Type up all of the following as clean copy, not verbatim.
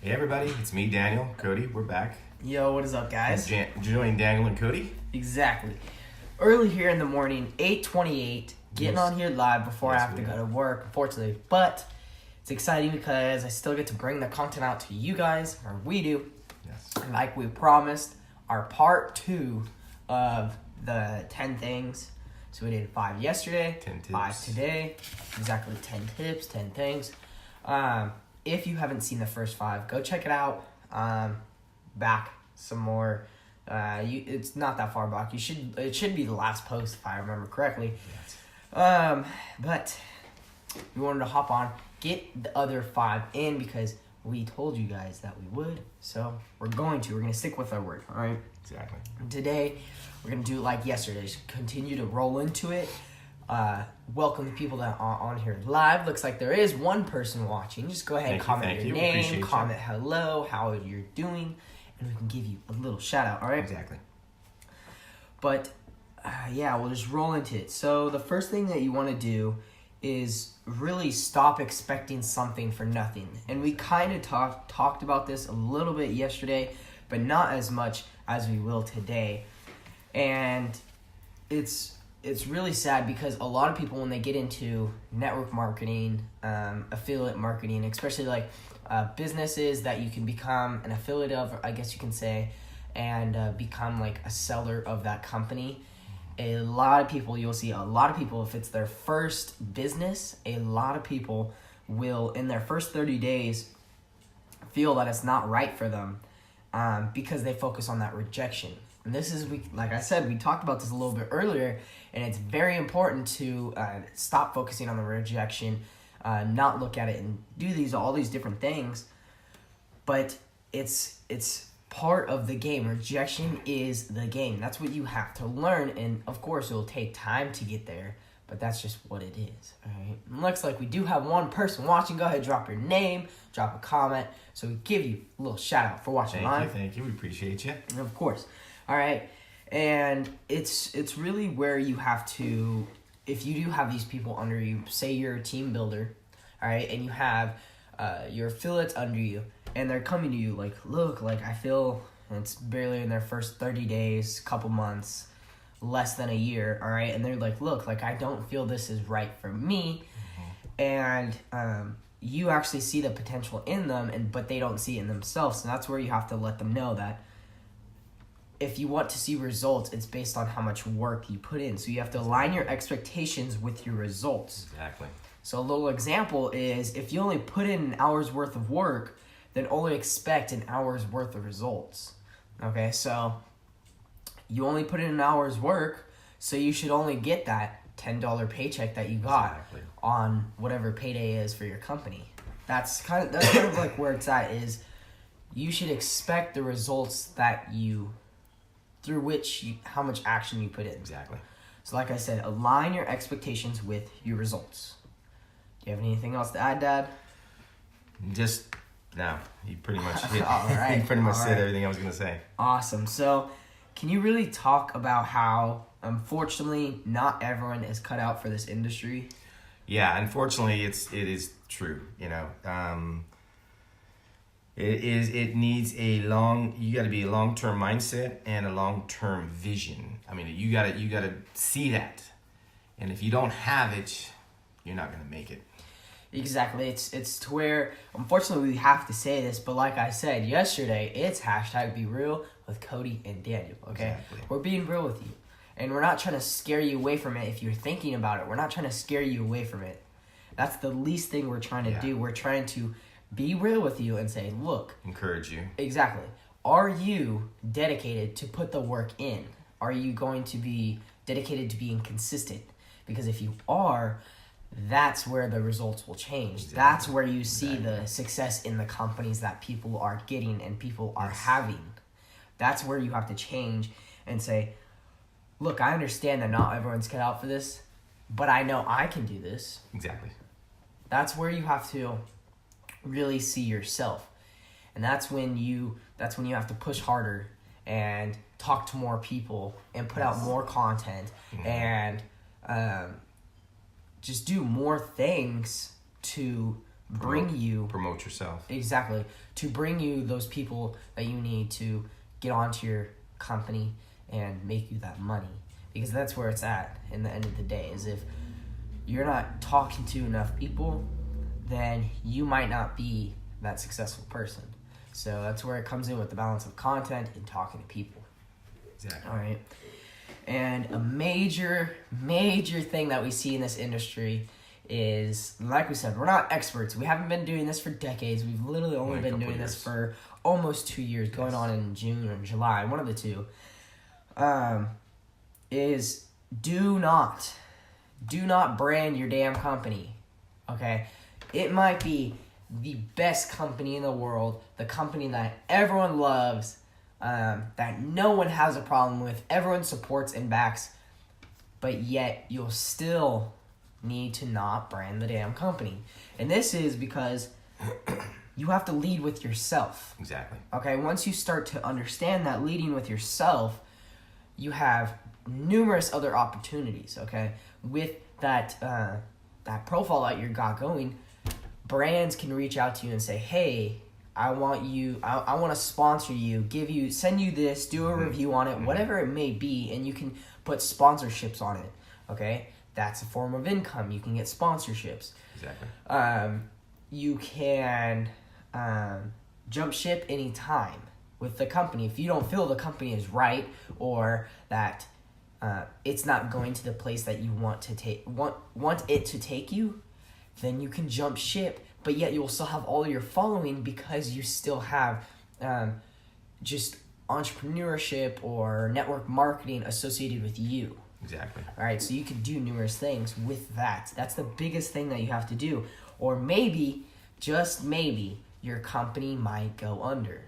Hey everybody, it's me, Daniel, Cody. We're back. Yo, what is up, guys? Joining Daniel and Cody. Exactly. Early here in the morning, 8:28, getting Yes. on here live before I Yes, have to we go are. to work, unfortunately. But it's exciting because I still get to bring the content out to you guys, or we do. Yes. And like we promised, our part 2 of the 10 things. So we did 5 yesterday, 10 tips. 5 today, exactly 10 tips, 10 things. If you haven't seen the first 5, go check it out. Back some more. It's not that far back. It should be the last post if I remember correctly. Yes. But we wanted to hop on, get the other 5 in because we told you guys that we would. So we're going to stick with our word. All right. Exactly. Today we're gonna do it like yesterday. Just continue to roll into it. Welcome the people that are on here live. Looks like there is one person watching. Just go ahead and comment Thank your you. name, Appreciate comment hello, how you're doing, and we can give you a little shout out. All right. Exactly. But yeah, we'll just roll into it. So the first thing that you want to do is really stop expecting something for nothing. And we kind of talked about this a little bit yesterday, but not as much as we will today. And it's really sad because a lot of people, when they get into network marketing, affiliate marketing, especially like businesses that you can become an affiliate of, I guess you can say, and become like a seller of that company. You'll see a lot of people, if it's their first business, a lot of people will, in their first 30 days, feel that it's not right for them because they focus on that rejection. And this is, like I said, we talked about this a little bit earlier, and it's very important to stop focusing on the rejection, not look at it and do all these different things. But it's part of the game. Rejection is the game. That's what you have to learn, and of course, it'll take time to get there, but that's just what it is. All right. And looks like we do have one person watching. Go ahead, drop your name, drop a comment, so we give you a little shout out for watching live. Thank you. We appreciate you. Of course. All right. And it's really where you have to, if you do have these people under you, say you're a team builder, all right, and you have your affiliates under you, and they're coming to you like, look, like I feel it's barely in their first 30 days, couple months, less than a year, all right, and they're like, look, like I don't feel this is right for me, and you actually see the potential in them, but they don't see it in themselves, and that's where you have to let them know that if you want to see results, it's based on how much work you put in. So you have to align your expectations with your results. Exactly. So a little example is if you only put in an hour's worth of work, then only expect an hour's worth of results. Okay, so you only put in an hour's work, so you should only get that $10 paycheck that you got on whatever payday is for your company. That's kind of like where it's at, is you should expect the results that how much action you put in. Exactly. So like I said, align your expectations with your results. Do you have anything else to add, Dad? No, you pretty much hit. All right. You pretty much All said right. everything I was going to say. Awesome. So can you really talk about how, unfortunately, not everyone is cut out for this industry? Yeah, unfortunately, it is true. You know, it needs you got to be a long-term mindset and a long-term vision. I mean, you got to see that, and if you don't have it, you're not going to make it. Exactly. It's to where, unfortunately, we have to say this, but like I said yesterday, it's #BeReal with Cody and Daniel. Okay, Exactly. We're being real with you, and we're not trying to scare you away from it. If you're thinking about it, we're not trying to scare you away from it. That's the least thing we're trying to do. We're trying to be real with you and say, look, Encourage you. exactly. Are you dedicated to put the work in? Are you going to be dedicated to being consistent? Because if you are, that's where the results will change. Exactly. That's where you see the success in the companies that people are getting and people are having. That's where you have to change and say, look, I understand that not everyone's cut out for this, but I know I can do this. Exactly. That's where you have to really see yourself. And that's when you have to push harder and talk to more people and put out more content and just do more things to bring you promote yourself. Exactly. To bring you those people that you need to get onto your company and make you that money. Because that's where it's at in the end of the day, is if you're not talking to enough people, then you might not be that successful person. So that's where it comes in with the balance of content and talking to people. Exactly. All right. And a major thing that we see in this industry is, like we said, we're not experts. We haven't been doing this for decades. We've literally only been doing this for almost 2 years, going on in June or July, one of the two. Is do not brand your damn company, okay? It might be the best company in the world, the company that everyone loves, that no one has a problem with, everyone supports and backs, but yet you'll still need to not brand the damn company. And this is because you have to lead with yourself. Exactly. Okay, once you start to understand that leading with yourself, you have numerous other opportunities, okay? With that profile that you got going, brands can reach out to you and say, hey, I want to sponsor you, send you this, do a review on it, whatever it may be, and you can put sponsorships on it, okay? That's a form of income. You can get sponsorships. Exactly. You can jump ship anytime with the company. If you don't feel the company is right, or that it's not going to the place that you want it to take you, then you can jump ship, but yet you'll still have all your following because you still have just entrepreneurship or network marketing associated with you. Exactly. All right, so you can do numerous things with that. That's the biggest thing that you have to do. Or maybe, just maybe, your company might go under,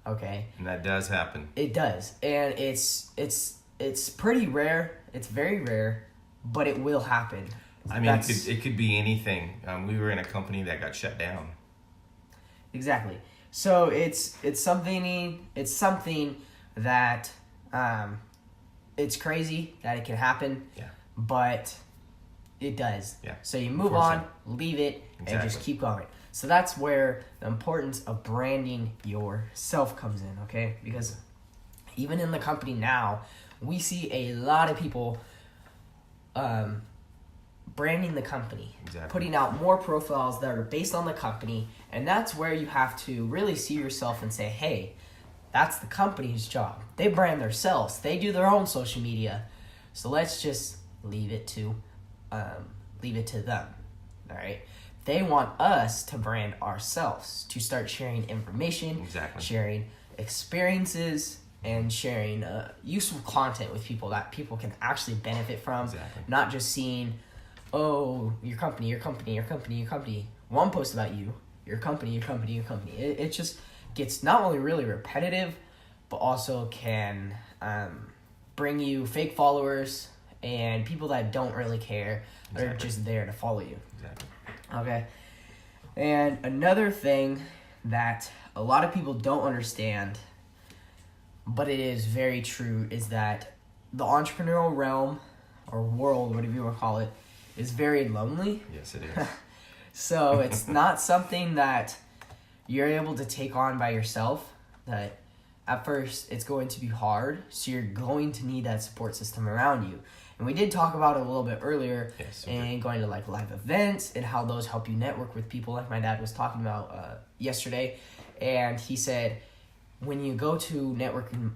okay? And that does happen. It does, and it's pretty rare. It's very rare, but it will happen. I mean, it could be anything. We were in a company that got shut down. Exactly. So it's something that it's crazy that it can happen. Yeah. But it does. Yeah. So you move on, leave it, and just keep going. So that's where the importance of branding yourself comes in, okay? Because even in the company now, we see a lot of people branding the company, putting out more profiles that are based on the company, and that's where you have to really see yourself and say, hey, that's the company's job. They brand themselves. They do their own social media. So let's just leave it to them, all right? They want us to brand ourselves, to start sharing information, sharing experiences, and sharing useful content with people that people can actually benefit from, not just seeing, oh, your company. One post about you, your company. It just gets not only really repetitive, but also can bring you fake followers and people that don't really care. They're just there to follow you. Okay. And another thing that a lot of people don't understand, but it is very true, is that the entrepreneurial realm or world, whatever you want to call it, is very lonely. Yes, it is. So it's not something that you're able to take on by yourself. That at first it's going to be hard, so you're going to need that support system around you. And we did talk about it a little bit earlier, and going to like live events and how those help you network with people, like my dad was talking about yesterday. And he said, when you go to networking,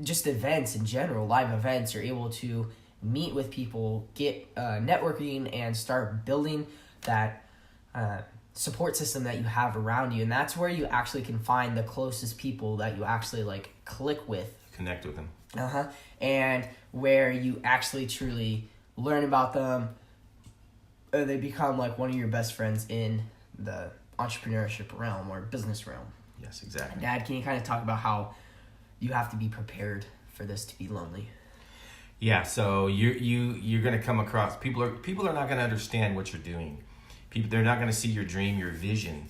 just events in general, live events, you're able to meet with people, get networking, and start building that support system that you have around you. And that's where you actually can find the closest people that you actually like click with. Connect with them. And where you actually truly learn about them. They become like one of your best friends in the entrepreneurship realm or business realm. Yes, exactly. Dad, can you kind of talk about how you have to be prepared for this to be lonely? Yeah, so you're going to come across people are not going to understand what you're doing. They're not going to see your dream, your vision.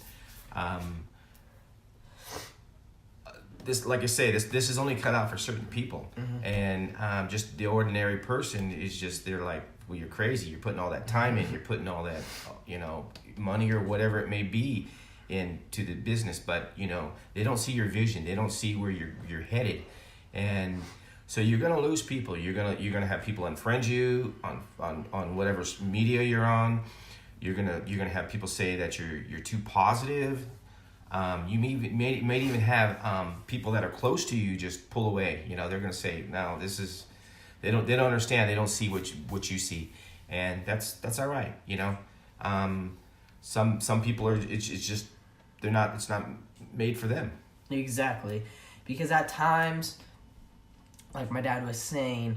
this, like I say, this is only cut out for certain people, and just the ordinary person is just, they're like, well, you're crazy. You're putting all that time in. You're putting all that, money or whatever it may be into the business, but they don't see your vision. They don't see where you're headed, and so you're gonna lose people. You're gonna have people unfriend you on whatever media you're on. You're gonna have people say that you're too positive. You may even have people that are close to you just pull away. They're gonna say, no, this is, they don't understand. They don't see what you see, and that's all right. Some people are, it's just, it's not made for them. Exactly, because at times, like my dad was saying,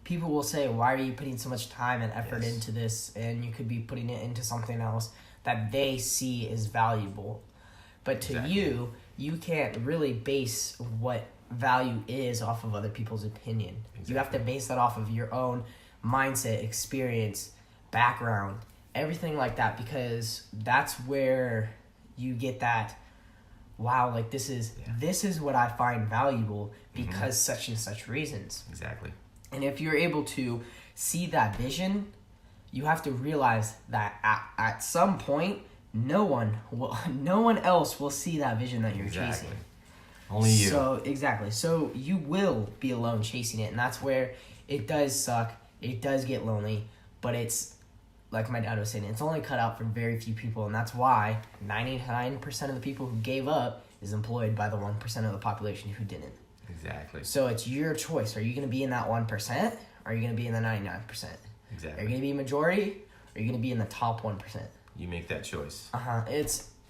people will say, why are you putting so much time and effort into this, and you could be putting it into something else that they see as valuable. But to you can't really base what value is off of other people's opinion. Exactly. You have to base that off of your own mindset, experience, background, everything like that, because that's where you get that, wow, like this is what I find valuable because such and such reasons. Exactly. And if you're able to see that vision, you have to realize that at some point, no one else will see that vision that you're chasing. Only you. So you will be alone chasing it, and that's where it does suck. It does get lonely, but it's, like my dad was saying, it's only cut out for very few people, and that's why 99% of the people who gave up is employed by the 1% of the population who didn't. Exactly. So it's your choice. Are you going to be in that 1%? Or are you going to be in the 99%? Exactly. Are you going to be majority? Or are you going to be in the top 1%? You make that choice.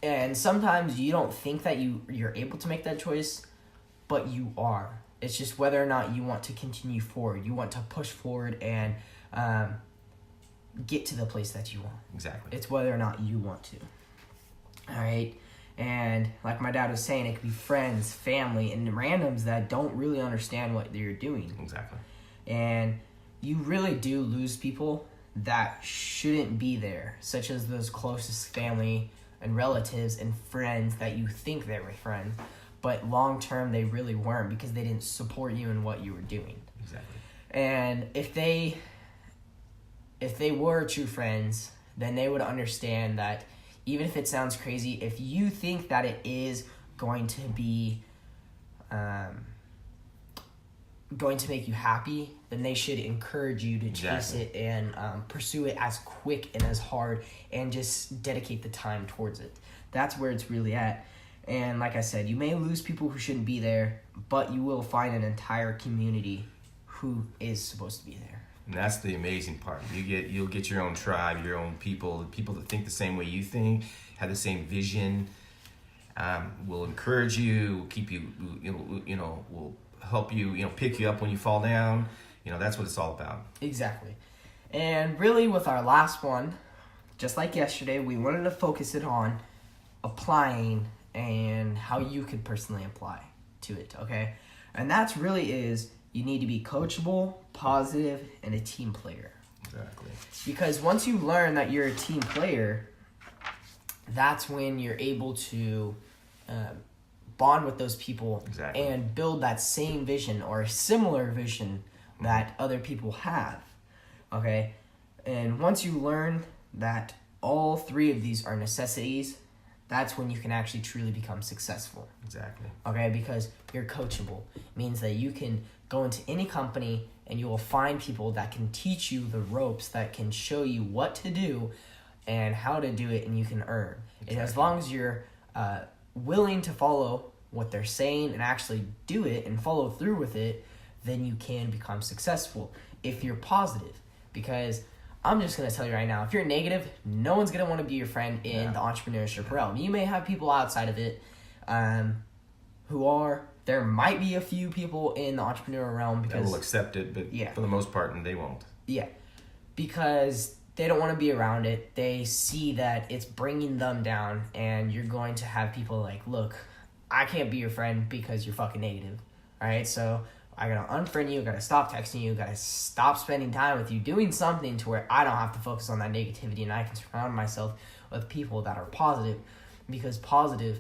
And sometimes you don't think that you're able to make that choice, but you are. It's just whether or not you want to continue forward. You want to push forward and get to the place that you want. Exactly. It's whether or not you want to. All right. And like my dad was saying, it could be friends, family, and randoms that don't really understand what you're doing. Exactly. And you really do lose people that shouldn't be there, such as those closest family and relatives and friends that you think they were friends, but long term they really weren't because they didn't support you in what you were doing. Exactly. And if they were true friends, then they would understand that even if it sounds crazy, if you think that it is going to be going to make you happy, then they should encourage you to chase it and pursue it as quick and as hard and just dedicate the time towards it. That's where it's really at. And like I said, you may lose people who shouldn't be there, but you will find an entire community who is supposed to be there. And that's the amazing part. You'll get your own tribe, your own people that think the same way you think, have the same vision, will encourage you, will keep you, will help you, pick you up when you fall down. That's what it's all about. Exactly. And really with our last one, just like yesterday, we wanted to focus it on applying and how you could personally apply to it, okay? And that's really is you need to be coachable, positive, and a team player. Exactly. Because once you learn that you're a team player, that's when you're able to bond with those people and build that same vision or a similar vision that other people have, okay? And once you learn that all three of these are necessities, that's when you can actually truly become successful. Exactly. Okay, because you're coachable. It means that you can go into any company and you will find people that can teach you the ropes, that can show you what to do and how to do it, and you can earn. Exactly. And as long as you're willing to follow what they're saying and actually do it and follow through with it, then you can become successful if you're positive. Because I'm just going to tell you right now, if you're negative, no one's going to want to be your friend in the entrepreneurship realm. You may have people outside of it who are, there might be a few people in the entrepreneurial realm because they will accept it, but for the most part, they won't. Yeah, because they don't want to be around it. They see that it's bringing them down, and you're going to have people like, look, I can't be your friend because you're fucking negative. All right, so I gotta unfriend you, gotta stop texting you, gotta stop spending time with you, doing something to where I don't have to focus on that negativity and I can surround myself with people that are positive, because positive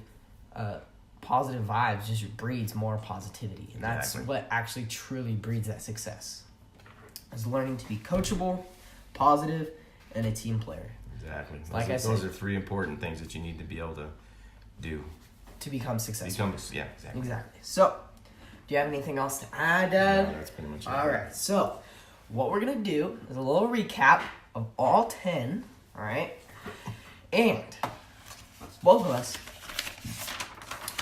positive vibes just breeds more positivity. And that's Exactly. what actually truly breeds that success. Is learning to be coachable, positive, and a team player Exactly. Like Those are three important things that you need to be able to do. to become successful. Yeah, exactly. Exactly. So, do you have anything else to add, Dad? No, that's pretty much it. All right. So, what we're going to do is a little recap of all 10, all right? And both of us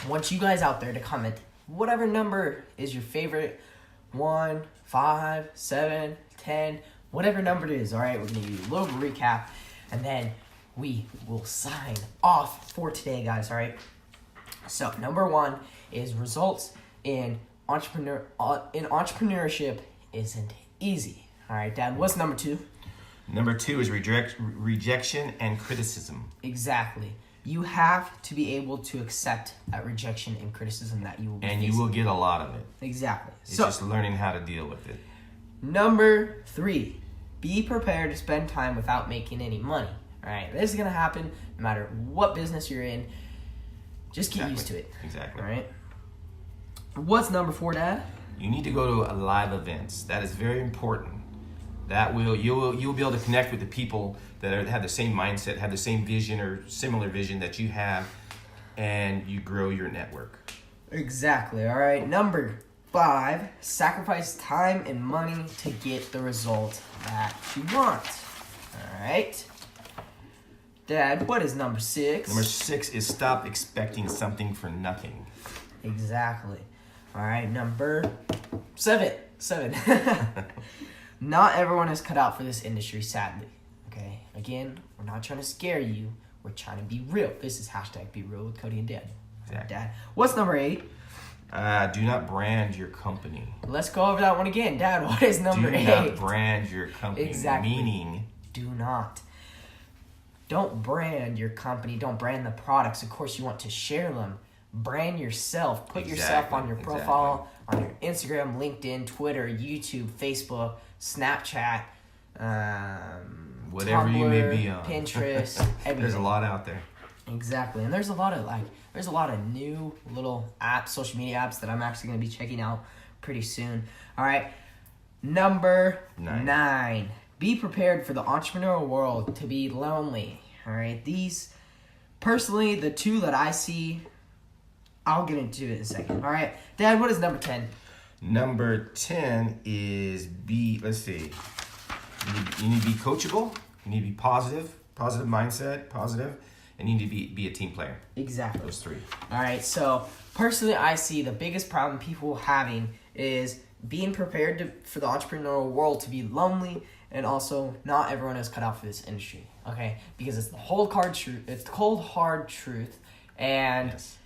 want you guys out there to comment whatever number is your favorite 1, 5, 7, 10, whatever number it is, all right? We're going to do a little recap, and then we will sign off for today, guys, all right? So, number 1 is results in entrepreneurship isn't easy. All right, Dad, what's number 2? Number 2 is rejection and criticism. Exactly. You have to be able to accept that rejection and criticism that you will be And facing. you will get a lot of it. Exactly. It's So, just learning how to deal with it. number 3, be prepared to spend time without making any money. All right, this is going to happen no matter what business you're in. Just get used to it. Exactly. All right. What's number 4, Dad? You need to go to live events. That is very important. You'll be able to connect with the people that have the same mindset, have the same vision or similar vision that you have, and you grow your network. Exactly. All right. Number 5, sacrifice time and money to get the result that you want. All right. Dad, what is number 6? Number 6 is stop expecting something for nothing. Exactly. All right. Number 7. Not everyone is cut out for this industry, sadly. Okay. Again, we're not trying to scare you. We're trying to be real. This is #Be Real with Cody and Dad. Exactly. Dad, what's number 8? Do not brand your company. Let's go over that one again. Dad, what is number 8? Do not brand your company. Exactly. Meaning, Do not. Don't brand your company. Don't brand the products. Of course, you want to share them. Brand yourself. Put yourself on your profile, on your Instagram, LinkedIn, Twitter, YouTube, Facebook, Snapchat, whatever Tumblr, you may be on. Pinterest, everything. There's a lot out there. Exactly. And there's a lot of new little apps, social media apps that I'm actually going to be checking out pretty soon. All right. Number 9. Be prepared for the entrepreneurial world to be lonely. All right. These, personally, the 2 that I see, I'll get into it in a second. All right. Dad, what is number 10? Number 10 is let's see. You need to be coachable. You need to be positive mindset, positive, and you need to be a team player. Exactly. Those 3. All right, so personally, I see the biggest problem people having is being prepared for the entrepreneurial world to be lonely, and also not everyone is cut out for this industry. Okay, because it's the cold hard truth, and Yes.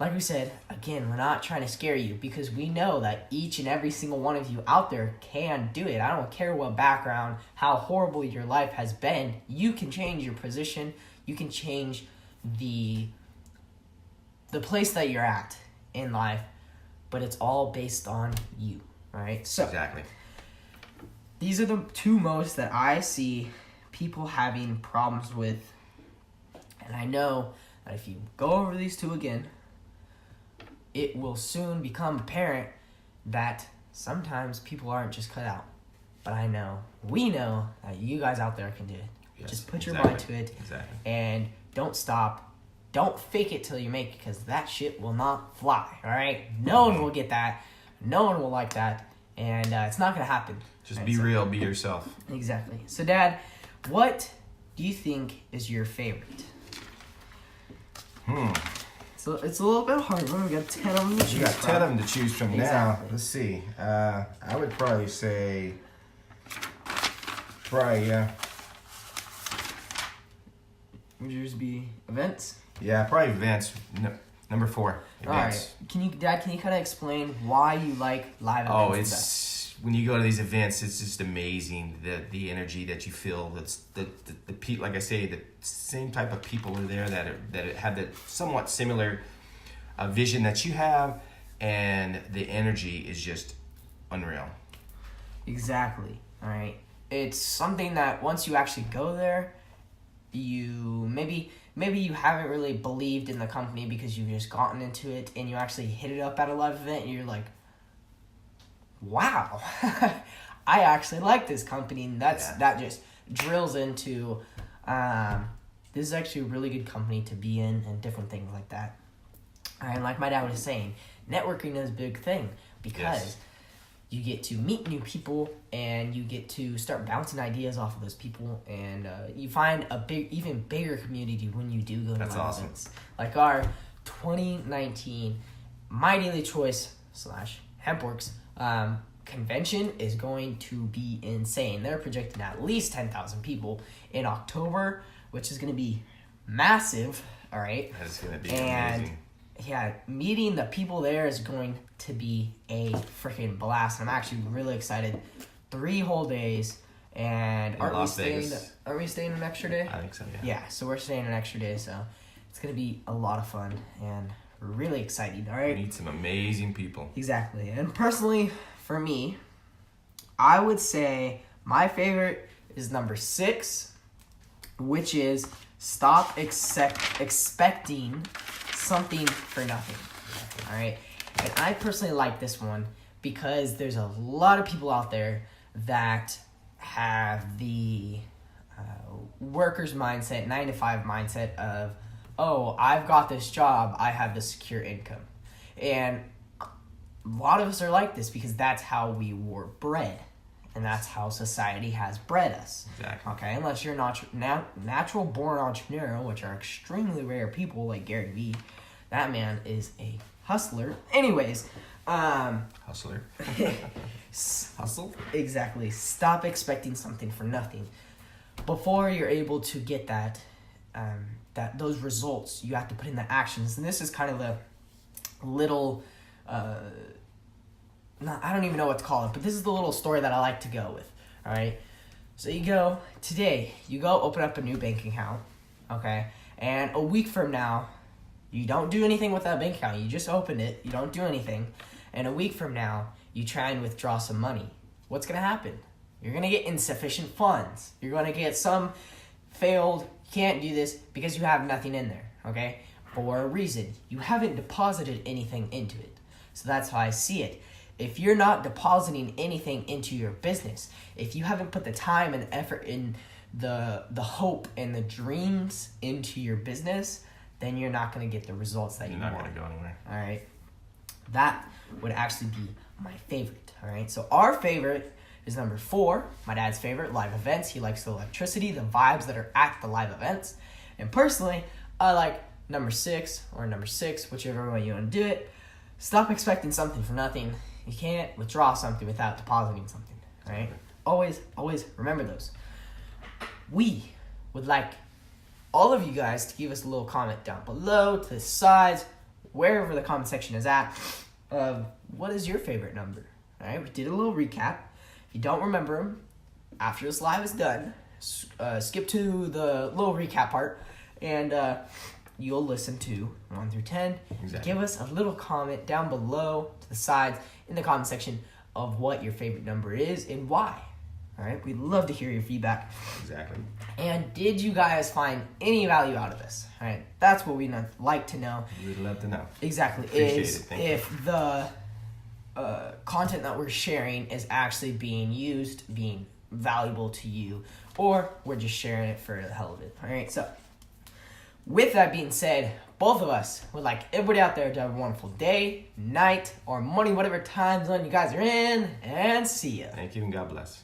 like we said, again, we're not trying to scare you because we know that each and every single one of you out there can do it. I don't care what background, how horrible your life has been. You can change your position. You can change the place that you're at in life, but it's all based on you, all right? So Exactly. these are the 2 most that I see people having problems with, and I know that if you go over these 2 again, it will soon become apparent that sometimes people aren't just cut out. But we know that you guys out there can do it. Yes, Just put your exactly. mind to it. Exactly. And don't stop. Don't fake it till you make it, because that shit will not fly, all right? No one will get that. No one will like that. And it's not going to happen. Just All be right, real. Be yourself. Exactly. So, Dad, what do you think is your favorite? So it's a little bit hard. We got 10 of them to choose You got from. 10 of them to choose from Exactly. now. Let's see. I would probably say, yeah. Would yours be events? Yeah, probably events. Number 4, events. All right. Dad, can you kind of explain why you like live events? Oh, the best? it's when you go to these events, it's just amazing the energy that you feel. That's the people, like I say, the same type of people are there that have that somewhat similar vision that you have, and the energy is just unreal. Exactly. All right. It's something that once you actually go there, you maybe maybe you haven't really believed in the company because you've just gotten into it and you actually hit it up at a live event and you're like, wow, I actually like this company. And that just drills into, this is actually a really good company to be in and different things like that. And like my dad was saying, networking is a big thing because you get to meet new people and you get to start bouncing ideas off of those people, and you find a even bigger community when you do go to live awesome. events. Like our 2019 My Daily Choice / Hempworks convention is going to be insane. They're projecting at least 10,000 people in October, which is going to be massive. All right, That's going to be amazing. Yeah, meeting the people there is going to be a freaking blast. I'm actually really excited. 3 whole days, and aren't we staying an extra day? I think so, yeah. Yeah, so we're staying an extra day, so it's gonna be a lot of fun, and we're really excited. All right. Meet some amazing people. Exactly, and personally, for me, I would say my favorite is number 6, which is stop expecting something for nothing. All right, and I personally like this one because there's a lot of people out there that have the worker's mindset, 9-to-5 mindset of, oh, I've got this job, I have this secure income. And a lot of us are like this because that's how we were bred. And that's how society has bred us. Exactly. Okay, unless you're not natural born entrepreneurial, which are extremely rare people like Gary Vee. That man is a hustler. Anyways, Hustler. Hustle? Exactly. Stop expecting something for nothing. Before you're able to get those results, you have to put in the actions. And this is kind of the little, I don't even know what to call it, but this is the little story that I like to go with. All right. So you go open up a new bank account. Okay. And a week from now, you don't do anything with that bank account. You just open it. You don't do anything. And a week from now, you try and withdraw some money. What's going to happen? You're going to get insufficient funds. You're going to get some failed, can't do this because you have nothing in there, okay? For a reason. You haven't deposited anything into it. So that's how I see it. If you're not depositing anything into your business, if you haven't put the time and effort in the hope and the dreams into your business, then you're not going to get the results that you want. You're not going to go anywhere. All right. That would actually be my favorite. All right. So our favorite is number 4. My dad's favorite, live events. He likes the electricity, the vibes that are at the live events. And personally, I like number 6, whichever way you want to do it. Stop expecting something for nothing. You can't withdraw something without depositing something. All right. Always remember those. We would like all of you guys to give us a little comment down below, to the sides, wherever the comment section is at, of what is your favorite number. All right, we did a little recap. If you don't remember them, after this live is done, skip to the little recap part, and you'll listen to 1 through 10. Exactly. Give us a little comment down below, to the sides, in the comment section of what your favorite number is and why. All right, we'd love to hear your feedback. Exactly. And did you guys find any value out of this? All right, that's what we'd like to know. We'd love to know. Exactly. Appreciate it. If the content that we're sharing is actually being used, being valuable to you, or we're just sharing it for the hell of it. All right, so with that being said, both of us would like everybody out there to have a wonderful day, night, or morning, whatever time zone you guys are in, and see ya. Thank you and God bless.